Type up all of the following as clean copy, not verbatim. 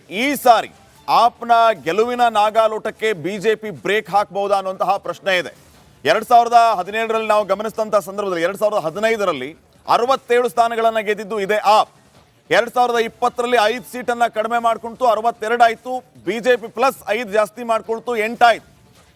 ಈ ಸಾರಿ ಆಪ್ನ ಗೆಲುವಿನ ನಾಗಾಲೋಟಕ್ಕೆ BJP break ಹಾಕಬಹುದಾ ಅನ್ನುವಂತಹ ಪ್ರಶ್ನೆ ಇದೆ. 2017ರಲ್ಲಿ ನಾವು ಗಮನಿಸಿದಂತಹ ಸಂದರ್ಭದಲ್ಲಿ 2015ರಲ್ಲಿ 67 ಸ್ಥಾನಗಳನ್ನು ಗೆದ್ದಿದ್ದು ಇದೆ ಆಪ್. 2020ರಲ್ಲಿ 5 ಸೀಟನ್ನ ಕಡಿಮೆ ಮಾಡ್ಕೊಳ್ತು 62 ಆಯ್ತು. ಬಿಜೆಪಿ ಪ್ಲಸ್ 5 ಜಾಸ್ತಿ ಮಾಡ್ಕೊಳ್ತು 8 ಆಯ್ತು.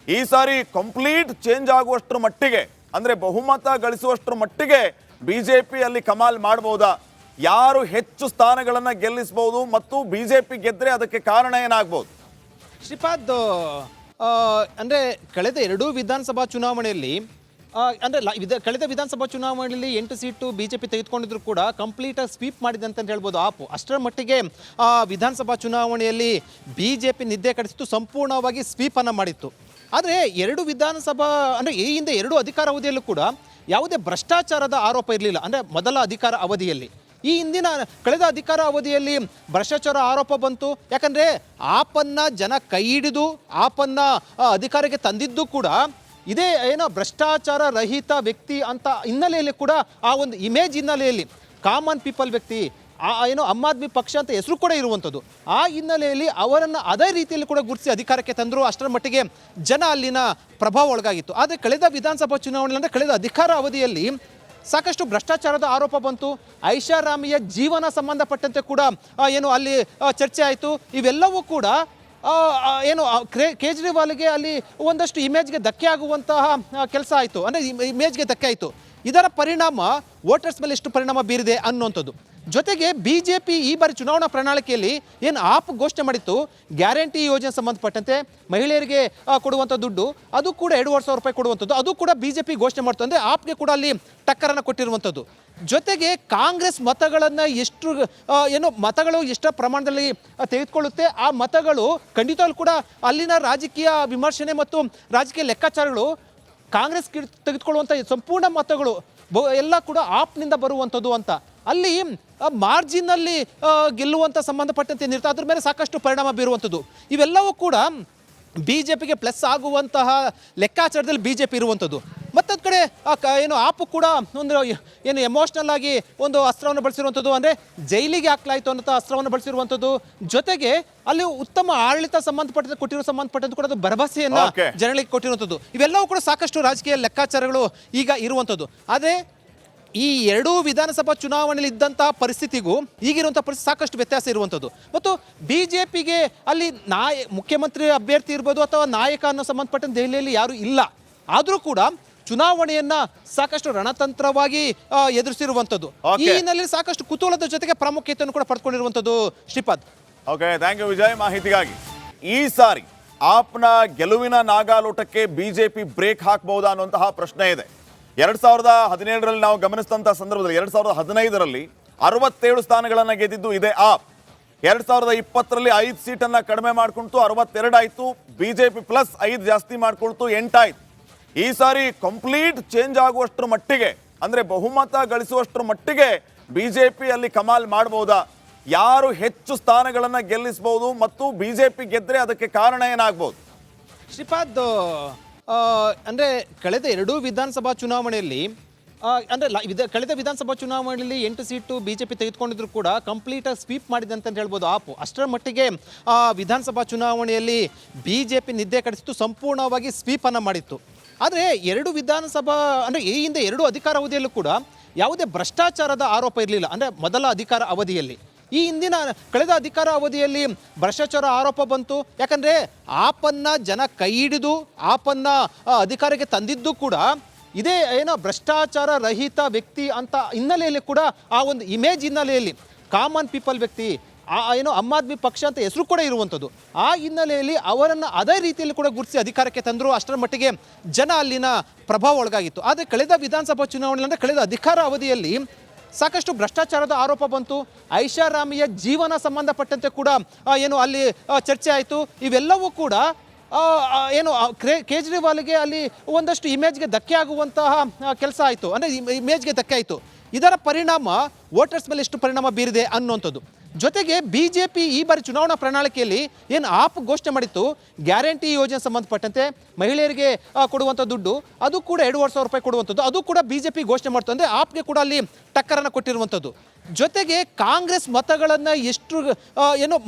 ಈ ಸಾರಿ ಕಂಪ್ಲೀಟ್ ಚೇಂಜ್ ಆಗುವಷ್ಟರ ಮಟ್ಟಿಗೆ ಅಂದ್ರೆ ಬಹುಮತ ಗಳಿಸುವಷ್ಟರ ಮಟ್ಟಿಗೆ ಬಿಜೆಪಿ ಅಲ್ಲಿ ಕಮಾಲ್ ಮಾಡಬಹುದಾ? ಯಾರು ಹೆಚ್ಚು ಸ್ಥಾನಗಳನ್ನು ಗೆಲ್ಲಿಸಬಹುದು ಮತ್ತು ಬಿಜೆಪಿ ಗೆದ್ರೆ ಅದಕ್ಕೆ ಕಾರಣ ಏನಾಗಬಹುದು? ಶ್ರೀಪಾದ್, ಅಂದ್ರೆ ಕಳೆದ 2 ವಿಧಾನಸಭಾ ಚುನಾವಣೆಯಲ್ಲಿ ಕಳೆದ ವಿಧಾನಸಭಾ ಚುನಾವಣೆಯಲ್ಲಿ 8 ಸೀಟು ಬಿಜೆಪಿ ತೆಗೆದುಕೊಂಡಿದ್ರು ಕೂಡ ಕಂಪ್ಲೀಟ್ ಸ್ವೀಪ್ ಮಾಡಿದೆ ಅಂತ ಹೇಳ್ಬೋದು ಆಪು. ಅಷ್ಟರ ಮಟ್ಟಿಗೆ ವಿಧಾನಸಭಾ ಚುನಾವಣೆಯಲ್ಲಿ ಬಿಜೆಪಿ ನಿದ್ದೆ ಕಡಿಸಿತ್ತು, ಸಂಪೂರ್ಣವಾಗಿ ಸ್ವೀಪ್ ಅನ್ನು ಮಾಡಿತ್ತು. ಆದರೆ 2 ವಿಧಾನಸಭಾ ಅಂದರೆ ಈ ಹಿಂದೆ 2 ಅಧಿಕಾರ ಅವಧಿಯಲ್ಲೂ ಕೂಡ ಯಾವುದೇ ಭ್ರಷ್ಟಾಚಾರದ ಆರೋಪ ಇರಲಿಲ್ಲ. ಅಂದರೆ ಮೊದಲ ಅಧಿಕಾರ ಅವಧಿಯಲ್ಲಿ. ಈ ಹಿಂದಿನ ಕಳೆದ ಅಧಿಕಾರ ಅವಧಿಯಲ್ಲಿ ಭ್ರಷ್ಟಾಚಾರ ಆರೋಪ ಬಂತು. ಯಾಕಂದರೆ ಆಪನ್ನ ಜನ ಕೈ ಹಿಡಿದು ಆಪನ್ನ ಅಧಿಕಾರಕ್ಕೆ ತಂದಿದ್ದು ಕೂಡ ಇದೇ ಏನೋ ಭ್ರಷ್ಟಾಚಾರ ರಹಿತ ವ್ಯಕ್ತಿ ಅಂತ ಹಿನ್ನೆಲೆಯಲ್ಲಿ ಕೂಡ ಆ ಒಂದು ಇಮೇಜ್ ಹಿನ್ನೆಲೆಯಲ್ಲಿ ಕಾಮನ್ ಪೀಪಲ್ ವ್ಯಕ್ತಿ ಏನೋ ಆಮ್ ಆದ್ಮಿ ಪಕ್ಷ ಅಂತ ಹೆಸರು ಕೂಡ ಇರುವಂಥದ್ದು. ಆ ಹಿನ್ನೆಲೆಯಲ್ಲಿ ಅವರನ್ನು ಅದೇ ರೀತಿಯಲ್ಲಿ ಕೂಡ ಗುರುತಿಸಿ ಅಧಿಕಾರಕ್ಕೆ ತಂದರು. ಅಷ್ಟರ ಮಟ್ಟಿಗೆ ಜನ ಅಲ್ಲಿನ ಪ್ರಭಾವ ಒಳಗಾಗಿತ್ತು. ಆದರೆ ಕಳೆದ ವಿಧಾನಸಭಾ ಚುನಾವಣೆ ಅಂದರೆ ಕಳೆದ ಅಧಿಕಾರ ಅವಧಿಯಲ್ಲಿ ಸಾಕಷ್ಟು ಭ್ರಷ್ಟಾಚಾರದ ಆರೋಪ ಬಂತು. ಐಷಾರಾಮಿಯ ಜೀವನ ಸಂಬಂಧಪಟ್ಟಂತೆ ಕೂಡ ಏನು ಅಲ್ಲಿ ಚರ್ಚೆ ಆಯಿತು. ಇವೆಲ್ಲವೂ ಕೂಡ ಏನು ಕೇಜ್ರಿವಾಲ್ಗೆ ಅಲ್ಲಿ ಒಂದಷ್ಟು ಇಮೇಜ್ಗೆ ಧಕ್ಕೆ ಆಗುವಂತಹ ಕೆಲಸ ಆಯಿತು. ಅಂದರೆ ಇಮೇಜ್ಗೆ ಧಕ್ಕೆ ಆಯಿತು. ಇದರ ಪರಿಣಾಮ ವೋಟರ್ಸ್ ಮೇಲೆ ಎಷ್ಟು ಪರಿಣಾಮ ಬೀರಿದೆ ಅನ್ನುವಂಥದ್ದು. ಜೊತೆಗೆ ಬಿಜೆಪಿ ಈ ಬಾರಿ ಚುನಾವಣಾ ಪ್ರಣಾಳಿಕೆಯಲ್ಲಿ ಏನು ಆಪ್ ಘೋಷಣೆ ಮಾಡಿತ್ತು, ಗ್ಯಾರಂಟಿ ಯೋಜನೆ ಸಂಬಂಧಪಟ್ಟಂತೆ ಮಹಿಳೆಯರಿಗೆ ಕೊಡುವಂಥ ದುಡ್ಡು ಅದು ಕೂಡ 2,500 ರೂಪಾಯಿ ಕೊಡುವಂಥದ್ದು ಅದು ಕೂಡ ಬಿಜೆಪಿ ಘೋಷಣೆ ಮಾಡ್ತು. ಅಂದರೆ ಆಪ್ಗೆ ಕೂಡ ಅಲ್ಲಿ ಟಕ್ಕರನ್ನು ಕೊಟ್ಟಿರುವಂಥದ್ದು. ಜೊತೆಗೆ ಕಾಂಗ್ರೆಸ್ ಮತಗಳನ್ನು ಮತಗಳು ಎಷ್ಟು ಪ್ರಮಾಣದಲ್ಲಿ ತೆಗೆದುಕೊಳ್ಳುತ್ತೆ ಆ ಮತಗಳು ಖಂಡಿತವಾಗ್ಲೂ ಕೂಡ ಅಲ್ಲಿನ ರಾಜಕೀಯ ವಿಮರ್ಶನೆ ಮತ್ತು ರಾಜಕೀಯ ಲೆಕ್ಕಾಚಾರಗಳು ಕಾಂಗ್ರೆಸ್ ತೆಗೆದುಕೊಳ್ಳುವಂಥ ಸಂಪೂರ್ಣ ಮತಗಳು ಎಲ್ಲ ಕೂಡ ಆಪ್ನಿಂದ ಬರುವಂಥದ್ದು ಅಂತ ಅಲ್ಲಿ ಮಾರ್ಜಿನಲ್ಲಿ ಗೆಲ್ಲುವಂಥ ಸಂಬಂಧಪಟ್ಟಂತೆ ನಿರ್ತಾರೆ. ಅದ್ರ ಮೇಲೆ ಸಾಕಷ್ಟು ಪರಿಣಾಮ ಬೀರುವಂಥದ್ದು. ಇವೆಲ್ಲವೂ ಕೂಡ ಬಿಜೆಪಿಗೆ ಪ್ಲಸ್ ಆಗುವಂತಹ ಲೆಕ್ಕಾಚಾರದಲ್ಲಿ ಬಿಜೆಪಿ ಇರುವಂಥದ್ದು. ಮತ್ತೊಂದು ಕಡೆ ಏನು ಆಪು ಕೂಡ ಒಂದು ಏನು ಎಮೋಷ್ನಲ್ ಆಗಿ ಒಂದು ಅಸ್ತ್ರವನ್ನು ಬಳಸಿರುವಂಥದ್ದು, ಅಂದರೆ ಜೈಲಿಗೆ ಹಾಕಲಾಯಿತು ಅನ್ನೋ ಅಸ್ತ್ರವನ್ನು ಬಳಸಿರುವಂಥದ್ದು. ಜೊತೆಗೆ ಅಲ್ಲಿ ಉತ್ತಮ ಆಡಳಿತ ಸಂಬಂಧಪಟ್ಟಂತೆ ಕೂಡ ಅದು ಭರವಸೆಯನ್ನು ಜನಗಳಿಗೆ ಕೊಟ್ಟಿರುವಂಥದ್ದು. ಇವೆಲ್ಲವೂ ಕೂಡ ಸಾಕಷ್ಟು ರಾಜಕೀಯ ಲೆಕ್ಕಾಚಾರಗಳು ಈಗ ಇರುವಂಥದ್ದು. ಆದರೆ ಈ 2 ವಿಧಾನಸಭಾ ಚುನಾವಣೆಯಲ್ಲಿ ಇದ್ದಂತಹ ಪರಿಸ್ಥಿತಿಗೂ ಈಗಿರುವಂಥ ಪರಿಸ್ಥಿತಿ ಸಾಕಷ್ಟು ವ್ಯತ್ಯಾಸ ಇರುವಂಥದ್ದು. ಮತ್ತು ಬಿಜೆಪಿಗೆ ಅಲ್ಲಿ ಮುಖ್ಯಮಂತ್ರಿ ಅಭ್ಯರ್ಥಿ ಇರ್ಬೋದು ಅಥವಾ ನಾಯಕ ಅನ್ನೋ ಸಂಬಂಧಪಟ್ಟಂತೆ ದೆಹಲಿಯಲ್ಲಿ ಯಾರೂ ಇಲ್ಲ. ಆದರೂ ಕೂಡ ಚುನಾವಣೆಯನ್ನ ಸಾಕಷ್ಟು ರಣತಂತ್ರವಾಗಿ ಎದುರಿಸಿರುವಂಥದ್ದು. ಈ ಹಿನ್ನೆಲೆಯಲ್ಲಿ ಸಾಕಷ್ಟು ಕುತೂಹಲದ ಜೊತೆಗೆ ಪ್ರಾಮುಖ್ಯತೆಯನ್ನು ಕೂಡ ಪಡ್ಕೊಂಡಿರುವಂಥದ್ದು. Shripad, okay, thank you Vijay ಮಾಹಿತಿಗಾಗಿ. ಈ ಸಾರಿ ಆಪ್ನ ಗೆಲುವಿನ ನಾಗಾಲೋಟಕ್ಕೆ ಬಿಜೆಪಿ ಬ್ರೇಕ್ ಹಾಕಬಹುದಾ ಅನ್ನುವಂತಹ ಪ್ರಶ್ನೆ ಇದೆ. 2017ರಲ್ಲಿ ನಾವು ಗಮನಿಸಿದಂತಹ ಸಂದರ್ಭದಲ್ಲಿ 2015ರಲ್ಲಿ 67 ಸ್ಥಾನಗಳನ್ನು ಗೆದ್ದಿದ್ದು ಇದೆ ಆಪ್. 2020ರಲ್ಲಿ 5 ಸೀಟನ್ನ ಕಡಿಮೆ ಮಾಡ್ಕೊಳ್ತು 62 ಆಯ್ತು. ಬಿಜೆಪಿ ಪ್ಲಸ್ 5 ಜಾಸ್ತಿ ಮಾಡ್ಕೊಳ್ತು 8 ಆಯ್ತು. ಈ ಸಾರಿ ಕಂಪ್ಲೀಟ್ ಚೇಂಜ್ ಆಗುವಷ್ಟರ ಮಟ್ಟಿಗೆ ಅಂದ್ರೆ ಬಹುಮತ ಗಳಿಸುವಷ್ಟರ ಮಟ್ಟಿಗೆ ಬಿಜೆಪಿ ಅಲ್ಲಿ ಕಮಾಲ್ ಮಾಡಬಹುದಾ? ಯಾರು ಹೆಚ್ಚು ಸ್ಥಾನಗಳನ್ನು ಗೆಲ್ಲಿಸಬಹುದು ಮತ್ತು ಬಿಜೆಪಿ ಗೆದ್ರೆ ಅದಕ್ಕೆ ಕಾರಣ ಏನಾಗಬಹುದು? ಶ್ರೀಪಾದ್, ಅಂದರೆ ಕಳೆದ 2 ವಿಧಾನಸಭಾ ಚುನಾವಣೆಯಲ್ಲಿ ಕಳೆದ ವಿಧಾನಸಭಾ ಚುನಾವಣೆಯಲ್ಲಿ 8 ಸೀಟು ಬಿಜೆಪಿ ತೆಗೆದುಕೊಂಡಿದ್ರು ಕೂಡ ಕಂಪ್ಲೀಟ್ ಸ್ವೀಪ್ ಮಾಡಿದೆ ಅಂತ ಹೇಳ್ಬೋದು ಆಪು. ಅಷ್ಟರ ಮಟ್ಟಿಗೆ ವಿಧಾನಸಭಾ ಚುನಾವಣೆಯಲ್ಲಿ ಬಿಜೆಪಿ ನಿದ್ದೆ ಕಡಿಸಿತ್ತು, ಸಂಪೂರ್ಣವಾಗಿ ಸ್ವೀಪ್ ಅನ್ನು ಮಾಡಿತ್ತು. ಆದರೆ 2 ವಿಧಾನಸಭಾ ಅಂದರೆ ಈ ಹಿಂದೆ 2 ಅಧಿಕಾರ ಅವಧಿಯಲ್ಲೂ ಕೂಡ ಯಾವುದೇ ಭ್ರಷ್ಟಾಚಾರದ ಆರೋಪ ಇರಲಿಲ್ಲ. ಅಂದರೆ ಮೊದಲ ಅಧಿಕಾರ ಅವಧಿಯಲ್ಲಿ. ಈ ಹಿಂದಿನ ಕಳೆದ ಅಧಿಕಾರ ಅವಧಿಯಲ್ಲಿ ಭ್ರಷ್ಟಾಚಾರ ಆರೋಪ ಬಂತು. ಯಾಕಂದರೆ ಆಪನ್ನ ಜನ ಕೈ ಹಿಡಿದು ಆಪನ್ನ ಅಧಿಕಾರಕ್ಕೆ ತಂದಿದ್ದು ಕೂಡ ಇದೇ ಏನೋ ಭ್ರಷ್ಟಾಚಾರ ರಹಿತ ವ್ಯಕ್ತಿ ಅಂತ ಹಿನ್ನೆಲೆಯಲ್ಲಿ ಕೂಡ ಆ ಒಂದು ಇಮೇಜ್ ಹಿನ್ನೆಲೆಯಲ್ಲಿ ಕಾಮನ್ ಪೀಪಲ್ ವ್ಯಕ್ತಿ ಏನೋ ಆಮ್ ಆದ್ಮಿ ಪಕ್ಷ ಅಂತ ಹೆಸರು ಕೂಡ ಇರುವಂಥದ್ದು. ಆ ಹಿನ್ನೆಲೆಯಲ್ಲಿ ಅವರನ್ನು ಅದೇ ರೀತಿಯಲ್ಲಿ ಕೂಡ ಗುರುತಿಸಿ ಅಧಿಕಾರಕ್ಕೆ ತಂದರು. ಅಷ್ಟರ ಮಟ್ಟಿಗೆ ಜನ ಅಲ್ಲಿನ ಪ್ರಭಾವ ಒಳಗಾಗಿತ್ತು. ಆದರೆ ಕಳೆದ ವಿಧಾನಸಭಾ ಚುನಾವಣೆ ಅಂದರೆ ಕಳೆದ ಅಧಿಕಾರ ಅವಧಿಯಲ್ಲಿ ಸಾಕಷ್ಟು ಭ್ರಷ್ಟಾಚಾರದ ಆರೋಪ ಬಂತು. ಐಷಾರಾಮಿಯ ಜೀವನ ಸಂಬಂಧಪಟ್ಟಂತೆ ಕೂಡ ಏನು ಅಲ್ಲಿ ಚರ್ಚೆ ಆಯಿತು. ಇವೆಲ್ಲವೂ ಕೂಡ ಏನು ಕೇಜ್ರಿವಾಲ್ಗೆ ಅಲ್ಲಿ ಒಂದಷ್ಟು ಇಮೇಜ್ಗೆ ಧಕ್ಕೆ ಆಗುವಂತಹ ಕೆಲಸ ಆಯಿತು. ಅಂದರೆ ಇಮೇಜ್ಗೆ ಧಕ್ಕೆ ಆಯಿತು. ಇದರ ಪರಿಣಾಮ ವೋಟರ್ಸ್ ಮೇಲೆ ಎಷ್ಟು ಪರಿಣಾಮ ಬೀರಿದೆ ಅನ್ನುವಂಥದ್ದು. ಜೊತೆಗೆ ಬಿಜೆಪಿ ಈ ಬಾರಿ ಚುನಾವಣಾ ಪ್ರಣಾಳಿಕೆಯಲ್ಲಿ ಏನು ಆಪ್ ಘೋಷಣೆ ಮಾಡಿತ್ತು, ಗ್ಯಾರಂಟಿ ಯೋಜನೆ ಸಂಬಂಧಪಟ್ಟಂತೆ ಮಹಿಳೆಯರಿಗೆ ಕೊಡುವಂಥ ದುಡ್ಡು ಅದು ಕೂಡ 2,500 ರೂಪಾಯಿ ಕೊಡುವಂಥದ್ದು, ಅದು ಕೂಡ ಬಿಜೆಪಿ ಘೋಷಣೆ ಮಾಡ್ತು. ಅಂದರೆ ಆಪ್ಗೆ ಕೂಡ ಅಲ್ಲಿ ಟಕ್ಕರನ್ನು ಕೊಟ್ಟಿರುವಂಥದ್ದು. ಜೊತೆಗೆ ಕಾಂಗ್ರೆಸ್ ಮತಗಳನ್ನು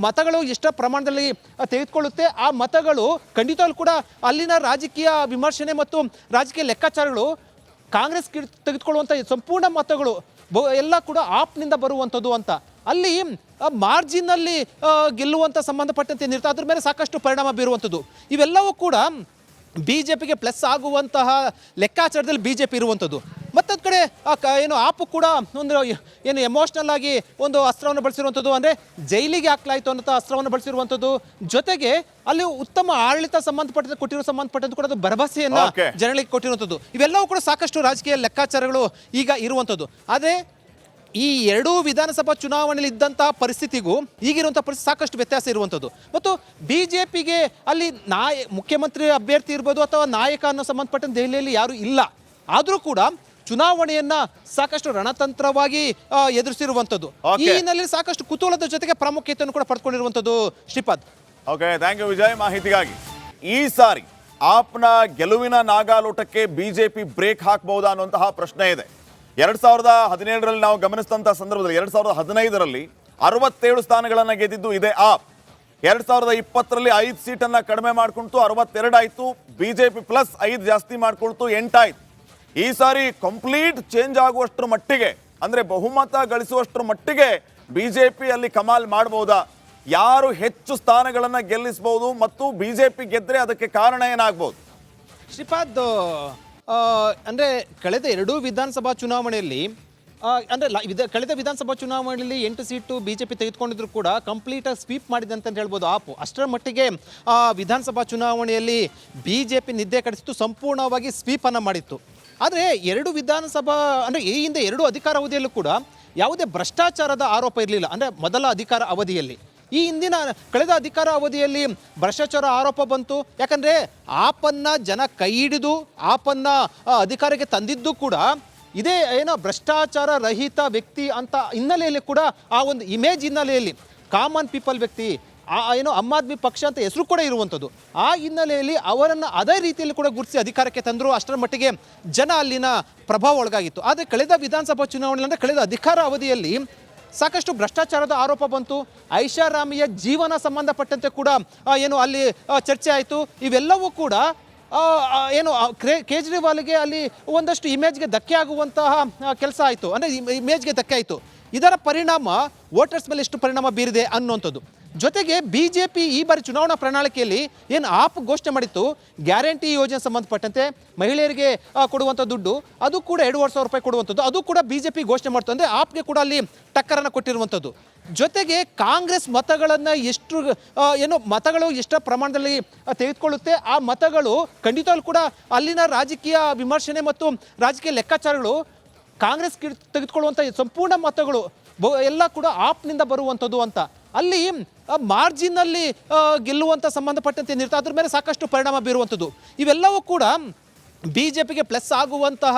ಮತಗಳು ಎಷ್ಟು ಪ್ರಮಾಣದಲ್ಲಿ ತೆಗೆದುಕೊಳ್ಳುತ್ತೆ, ಆ ಮತಗಳು ಖಂಡಿತವಾಗ್ಲೂ ಕೂಡ ಅಲ್ಲಿನ ರಾಜಕೀಯ ವಿಮರ್ಶನೆ ಮತ್ತು ರಾಜಕೀಯ ಲೆಕ್ಕಾಚಾರಗಳು ಕಾಂಗ್ರೆಸ್ ತೆಗೆದುಕೊಳ್ಳುವಂಥ ಸಂಪೂರ್ಣ ಮತಗಳು ಎಲ್ಲ ಕೂಡ ಆಪ್ನಿಂದ ಬರುವಂಥದ್ದು ಅಂತ. ಅಲ್ಲಿ ಮಾರ್ಜಿನಲ್ಲಿ ಗೆಲ್ಲುವಂಥ ಸಂಬಂಧಪಟ್ಟಂತೆ ಏನಿರುತ್ತೆ ಅದ್ರ ಮೇಲೆ ಸಾಕಷ್ಟು ಪರಿಣಾಮ ಬೀರುವಂಥದ್ದು. ಇವೆಲ್ಲವೂ ಕೂಡ ಬಿಜೆಪಿಗೆ ಪ್ಲಸ್ ಆಗುವಂತಹ ಲೆಕ್ಕಾಚಾರದಲ್ಲಿ ಬಿಜೆಪಿ ಇರುವಂಥದ್ದು. ಮತ್ತೊಂದು ಕಡೆ ಆಪು ಕೂಡ ಒಂದು ಎಮೋಷ್ನಲ್ ಆಗಿ ಒಂದು ಅಸ್ತ್ರವನ್ನು ಬಳಸಿರುವಂಥದ್ದು, ಅಂದರೆ ಜೈಲಿಗೆ ಹಾಕ್ಲಾಯಿತು ಅನ್ನೋ ಅಸ್ತ್ರವನ್ನು ಬಳಸಿರುವಂಥದ್ದು. ಜೊತೆಗೆ ಅಲ್ಲಿ ಉತ್ತಮ ಆಡಳಿತ ಸಂಬಂಧಪಟ್ಟಂತೆ ಕೂಡ ಅದು ಭರವಸೆಯನ್ನು ಜನಗಳಿಗೆ ಕೊಟ್ಟಿರುವಂಥದ್ದು. ಇವೆಲ್ಲವೂ ಕೂಡ ಸಾಕಷ್ಟು ರಾಜಕೀಯ ಲೆಕ್ಕಾಚಾರಗಳು ಈಗ ಇರುವಂಥದ್ದು. ಆದರೆ ಈ ಎರಡೂ ವಿಧಾನಸಭಾ ಚುನಾವಣೆಯಲ್ಲಿ ಇದ್ದಂತಹ ಪರಿಸ್ಥಿತಿಗೂ ಈಗಿರುವಂಥ ಪರಿಸ್ಥಿತಿ ಸಾಕಷ್ಟು ವ್ಯತ್ಯಾಸ ಇರುವಂಥದ್ದು. ಮತ್ತು ಬಿಜೆಪಿಗೆ ಅಲ್ಲಿ ಮುಖ್ಯಮಂತ್ರಿ ಅಭ್ಯರ್ಥಿ ಇರ್ಬೋದು ಅಥವಾ ನಾಯಕ ಅನ್ನೋ ಸಂಬಂಧಪಟ್ಟಂತೆ ದೆಹಲಿಯಲ್ಲಿ ಯಾರೂ ಇಲ್ಲ. ಆದರೂ ಕೂಡ ಚುನಾವಣೆಯನ್ನ ಸಾಕಷ್ಟು ರಣತಂತ್ರವಾಗಿ ಎದುರಿಸಿರುವಂಥದ್ದು. ಈ ಹಿನ್ನೆಲೆಯಲ್ಲಿ ಸಾಕಷ್ಟು ಕುತೂಹಲದ ಜೊತೆಗೆ ಪ್ರಾಮುಖ್ಯತೆಯನ್ನು ಕೂಡ ಪಡೆದುಕೊಂಡಿರುವಂಥದ್ದು. Shripad. Okay, thank you Vijay ಮಾಹಿತಿಗಾಗಿ. ಈ ಸಾರಿ ಆಪ್ನ ಗೆಲುವಿನ ನಾಗಾಲೋಟಕ್ಕೆ ಬಿಜೆಪಿ ಬ್ರೇಕ್ ಹಾಕಬಹುದಾ ಅನ್ನುವಂತಹ ಪ್ರಶ್ನೆ ಇದೆ. 2017ರಲ್ಲಿ ನಾವು ಗಮನಿಸಿದಂಥ ಸಂದರ್ಭದಲ್ಲಿ 2015ರಲ್ಲಿ 67 ಸ್ಥಾನಗಳನ್ನು ಗೆದ್ದಿದ್ದು ಇದೇ ಆಪ್. 2020ರಲ್ಲಿ 5 ಸೀಟನ್ನು ಕಡಿಮೆ ಮಾಡ್ಕೊಳ್ತು, 62 ಆಯಿತು. ಬಿಜೆಪಿ ಪ್ಲಸ್ 5 ಜಾಸ್ತಿ ಮಾಡ್ಕೊಳ್ತು, 8 ಆಯಿತು. ಈ ಸಾರಿ ಕಂಪ್ಲೀಟ್ ಚೇಂಜ್ ಆಗುವಷ್ಟರ ಮಟ್ಟಿಗೆ, ಅಂದರೆ ಬಹುಮತ ಗಳಿಸುವಷ್ಟರ ಮಟ್ಟಿಗೆ ಬಿಜೆಪಿ ಅಲ್ಲಿ ಕಮಾಲ್ ಮಾಡಬಹುದಾ? ಯಾರು ಹೆಚ್ಚು ಸ್ಥಾನಗಳನ್ನು ಗೆಲ್ಲಿಸಬಹುದು ಮತ್ತು ಬಿಜೆಪಿ ಗೆದ್ರೆ ಅದಕ್ಕೆ ಕಾರಣ ಏನಾಗಬಹುದು? ಶ್ರೀಪಾದ್, ಅಂದರೆ ಕಳೆದ 2 ವಿಧಾನಸಭಾ ಚುನಾವಣೆಯಲ್ಲಿ ಕಳೆದ ವಿಧಾನಸಭಾ ಚುನಾವಣೆಯಲ್ಲಿ 8 ಸೀಟು ಬಿಜೆಪಿ ತೆಗೆದುಕೊಂಡಿದ್ರು ಕೂಡ ಕಂಪ್ಲೀಟಾಗಿ ಸ್ವೀಪ್ ಮಾಡಿದೆ ಅಂತ ಹೇಳ್ಬೋದು ಆಪು. ಅಷ್ಟರ ಮಟ್ಟಿಗೆ ವಿಧಾನಸಭಾ ಚುನಾವಣೆಯಲ್ಲಿ ಬಿಜೆಪಿ ನಿದ್ದೆ ಕಡಿಸಿತು, ಸಂಪೂರ್ಣವಾಗಿ ಸ್ವೀಪನ್ನು ಮಾಡಿತ್ತು. ಆದರೆ 2 ವಿಧಾನಸಭಾ ಅಂದರೆ ಈ ಹಿಂದೆ 2 ಅಧಿಕಾರ ಅವಧಿಯಲ್ಲೂ ಕೂಡ ಯಾವುದೇ ಭ್ರಷ್ಟಾಚಾರದ ಆರೋಪ ಇರಲಿಲ್ಲ. ಅಂದರೆ ಮೊದಲ ಅಧಿಕಾರ ಅವಧಿಯಲ್ಲಿ. ಈ ಹಿಂದಿನ ಕಳೆದ ಅಧಿಕಾರ ಅವಧಿಯಲ್ಲಿ ಭ್ರಷ್ಟಾಚಾರ ಆರೋಪ ಬಂತು. ಯಾಕಂದರೆ ಆಪನ್ನು ಜನ ಕೈ ಹಿಡಿದು ಆಪನ್ನು ಅಧಿಕಾರಕ್ಕೆ ತಂದಿದ್ದು ಕೂಡ ಇದೇ ಭ್ರಷ್ಟಾಚಾರ ರಹಿತ ವ್ಯಕ್ತಿ ಅಂತ ಹಿನ್ನೆಲೆಯಲ್ಲಿ ಕೂಡ ಆ ಒಂದು ಇಮೇಜ್ ಹಿನ್ನೆಲೆಯಲ್ಲಿ ಕಾಮನ್ ಪೀಪಲ್ ವ್ಯಕ್ತಿ ಆಮ್ ಆದ್ಮಿ ಪಕ್ಷ ಅಂತ ಹೆಸರು ಕೂಡ ಇರುವಂಥದ್ದು. ಆ ಹಿನ್ನೆಲೆಯಲ್ಲಿ ಅವರನ್ನು ಅದೇ ರೀತಿಯಲ್ಲಿ ಕೂಡ ಗುರುತಿಸಿ ಅಧಿಕಾರಕ್ಕೆ ತಂದರು. ಅಷ್ಟರ ಮಟ್ಟಿಗೆ ಜನ ಅಲ್ಲಿನ ಪ್ರಭಾವ ಒಳಗಾಗಿತ್ತು. ಆದರೆ ಕಳೆದ ವಿಧಾನಸಭಾ ಚುನಾವಣೆ ಅಂದರೆ ಕಳೆದ ಅಧಿಕಾರ ಅವಧಿಯಲ್ಲಿ ಸಾಕಷ್ಟು ಭ್ರಷ್ಟಾಚಾರದ ಆರೋಪ ಬಂತು. ಐಷಾರಾಮಿಯ ಜೀವನ ಸಂಬಂಧಪಟ್ಟಂತೆ ಕೂಡ ಅಲ್ಲಿ ಚರ್ಚೆ ಆಯಿತು. ಇವೆಲ್ಲವೂ ಕೂಡ ಕೇಜ್ರಿವಾಲ್ಗೆ ಅಲ್ಲಿ ಒಂದಷ್ಟು ಇಮೇಜ್ಗೆ ಧಕ್ಕೆ ಆಗುವಂತಹ ಕೆಲಸ ಆಯಿತು. ಅಂದರೆ ಇಮೇಜ್ಗೆ ಧಕ್ಕೆ ಆಯಿತು. ಇದರ ಪರಿಣಾಮ ವೋಟರ್ಸ್ ಮೇಲೆ ಎಷ್ಟು ಪರಿಣಾಮ ಬೀರಿದೆ ಅನ್ನುವಂಥದ್ದು. ಜೊತೆಗೆ ಬಿಜೆಪಿ ಈ ಬಾರಿ ಚುನಾವಣಾ ಪ್ರಣಾಳಿಕೆಯಲ್ಲಿ ಏನು ಆಪ್ ಘೋಷಣೆ ಮಾಡಿತ್ತು, ಗ್ಯಾರಂಟಿ ಯೋಜನೆ ಸಂಬಂಧಪಟ್ಟಂತೆ ಮಹಿಳೆಯರಿಗೆ ಕೊಡುವಂಥ ದುಡ್ಡು ಅದು ಕೂಡ 2,500 ರೂಪಾಯಿ ಕೊಡುವಂಥದ್ದು, ಅದು ಕೂಡ ಬಿಜೆಪಿ ಘೋಷಣೆ ಮಾಡ್ತು. ಅಂದರೆ ಆಪ್ಗೆ ಕೂಡ ಅಲ್ಲಿ ಟಕ್ಕರನ್ನು ಕೊಟ್ಟಿರುವಂಥದ್ದು. ಜೊತೆಗೆ ಕಾಂಗ್ರೆಸ್ ಮತಗಳನ್ನು ಮತಗಳು ಎಷ್ಟು ಪ್ರಮಾಣದಲ್ಲಿ ತೆಗೆದುಕೊಳ್ಳುತ್ತೆ, ಆ ಮತಗಳು ಖಂಡಿತವಾಗ್ಲೂ ಕೂಡ ಅಲ್ಲಿನ ರಾಜಕೀಯ ವಿಮರ್ಶನೆ ಮತ್ತು ರಾಜಕೀಯ ಲೆಕ್ಕಾಚಾರಗಳು ಕಾಂಗ್ರೆಸ್ ತೆಗೆದುಕೊಳ್ಳುವಂಥ ಸಂಪೂರ್ಣ ಮತಗಳು ಎಲ್ಲ ಕೂಡ ಆಪ್ನಿಂದ ಬರುವಂಥದ್ದು ಅಂತ. ಅಲ್ಲಿ ಮಾರ್ಜಿನಲ್ಲಿ ಗೆಲ್ಲುವಂಥ ಸಂಬಂಧಪಟ್ಟಂತೆ ಏನಿರುತ್ತೆ ಅದ್ರ ಮೇಲೆ ಸಾಕಷ್ಟು ಪರಿಣಾಮ ಬೀರುವಂಥದ್ದು. ಇವೆಲ್ಲವೂ ಕೂಡ ಬಿಜೆಪಿಗೆ ಪ್ಲಸ್ ಆಗುವಂತಹ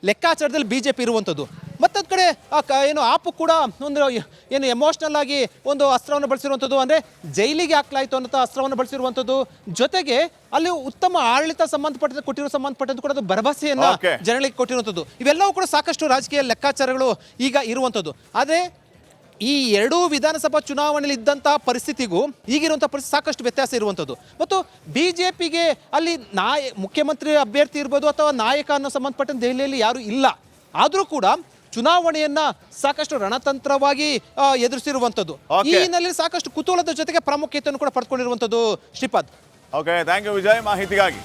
ಲೆಕ್ಕಾಚಾರದಲ್ಲಿ ಬಿಜೆಪಿ ಇರುವಂಥದ್ದು. ಮತ್ತೊಂದು ಕಡೆ ಆಪು ಕೂಡ ಒಂದು ಎಮೋಷ್ನಲ್ ಆಗಿ ಒಂದು ಅಸ್ತ್ರವನ್ನು ಬಳಸಿರುವಂಥದ್ದು, ಅಂದರೆ ಜೈಲಿಗೆ ಹಾಕ್ಲಾಯಿತು ಅನ್ನೋ ಅಸ್ತ್ರವನ್ನು ಬಳಸಿರುವಂಥದ್ದು. ಜೊತೆಗೆ ಅಲ್ಲಿ ಉತ್ತಮ ಆಡಳಿತ ಸಂಬಂಧಪಟ್ಟಂತೆ ಕೂಡ ಅದು ಭರವಸೆಯನ್ನು ಜನಗಳಿಗೆ ಕೊಟ್ಟಿರುವಂಥದ್ದು. ಇವೆಲ್ಲವೂ ಕೂಡ ಸಾಕಷ್ಟು ರಾಜಕೀಯ ಲೆಕ್ಕಾಚಾರಗಳು ಈಗ ಇರುವಂಥದ್ದು. ಆದರೆ ಈ 2 ವಿಧಾನಸಭಾ ಚುನಾವಣೆಯಲ್ಲಿ ಇದ್ದಂತಹ ಪರಿಸ್ಥಿತಿಗೂ ಈಗಿರುವಂಥ ಪರಿಸ್ಥಿತಿ ಸಾಕಷ್ಟು ವ್ಯತ್ಯಾಸ ಇರುವಂಥದ್ದು. ಮತ್ತು ಬಿಜೆಪಿಗೆ ಅಲ್ಲಿ ಮುಖ್ಯಮಂತ್ರಿ ಅಭ್ಯರ್ಥಿ ಇರ್ಬೋದು ಅಥವಾ ನಾಯಕ ಅನ್ನೋ ಸಂಬಂಧಪಟ್ಟಂತೆ ದೆಹಲಿಯಲ್ಲಿ ಯಾರೂ ಇಲ್ಲ. ಆದರೂ ಕೂಡ ಚುನಾವಣೆಯನ್ನ ಸಾಕಷ್ಟು ರಣತಂತ್ರವಾಗಿ ಎದುರಿಸಿರುವಂಥದ್ದು. ಈ ಹಿನ್ನೆಲೆಯಲ್ಲಿ ಸಾಕಷ್ಟು ಕುತೂಹಲದ ಜೊತೆಗೆ ಪ್ರಾಮುಖ್ಯತೆಯನ್ನು ಕೂಡ ಪಡೆದುಕೊಂಡಿರುವಂಥದ್ದು. Shripad. Okay, thank you Vijay ಮಾಹಿತಿಗಾಗಿ.